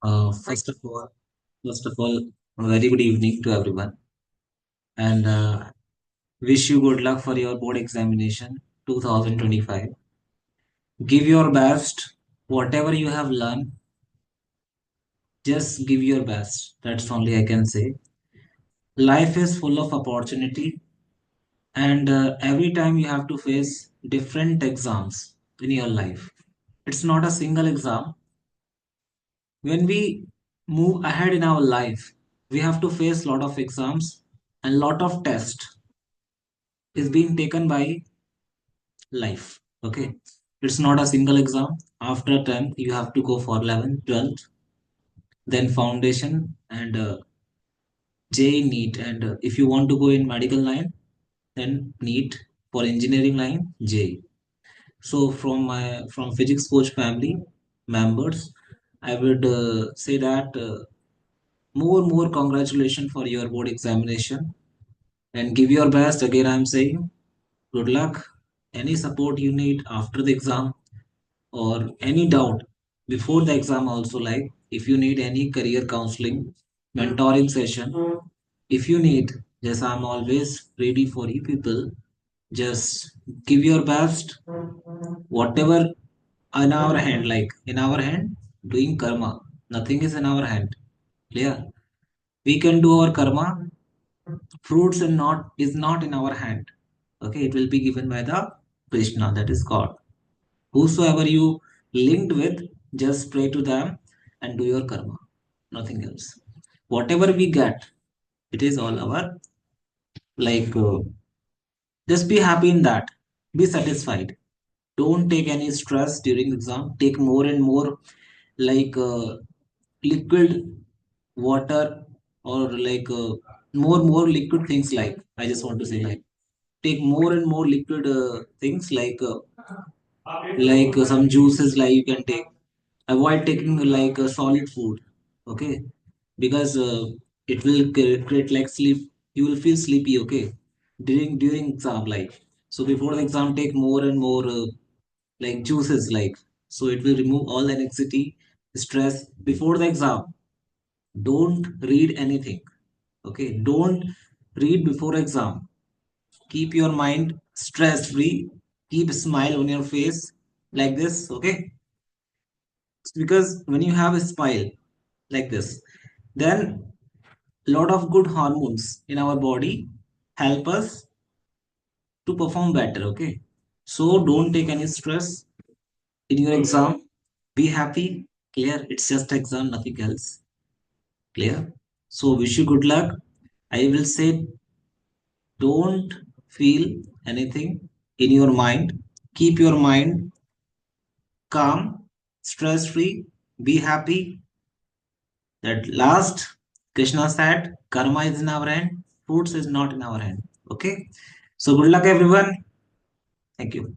First of all, a very good evening to everyone, and wish you good luck for your board examination 2025. Give your best, whatever you have learned, just give your best. That's only I can say. Life is full of opportunity, and every time you have to face different exams in your life. It's not a single exam. When we move ahead in our life, we have to face lot of exams and lot of tests is being taken by life. Okay, it's not a single exam. After 10th you have to go for 11th, 12th, then foundation and JEE NEET. And if you want to go in medical line, then NEET. For engineering line, JEE. So from physics coach family members, I would say that more congratulations for your board examination, and give your best. Again I'm saying good luck. Any support you need after the exam or any doubt before the exam also, like if you need any career counseling, mentoring session, if you need, just I'm always ready for you people. Just give your best, whatever in our hand, like in our hand doing karma. Nothing is in our hand. Clear? We can do our karma. Fruits and not is not in our hand. Okay, it will be given by the Krishna, that is God. Whosoever you linked with, just pray to them and do your karma, nothing else. Whatever we get, it is all our, like just be happy in that, be satisfied. Don't take any stress during exam. Take more and more, like liquid water, or like more liquid things. Like I just want to say, like take more and more liquid things, like some juices, like you can take. Avoid taking like a solid food. Okay, because it will create like sleep. You will feel sleepy. Okay, during exam, like, so before the exam take more and more like juices, like, so it will remove all the anxiety, stress before the exam. Don't read anything. Okay, don't read before exam. Keep your mind stress free. Keep a smile on your face, like this. Okay, because when you have a smile like this, then lot of good hormones in our body help us to perform better. Okay, so don't take any stress in your exam. Be happy. Clear? It's just exam, nothing else. Clear? So wish you good luck. I will say, don't feel anything in your mind. Keep your mind calm, stress free, be happy. That last, Krishna said, karma is in our hand, fruits is not in our hand. Okay. So good luck everyone. Thank you.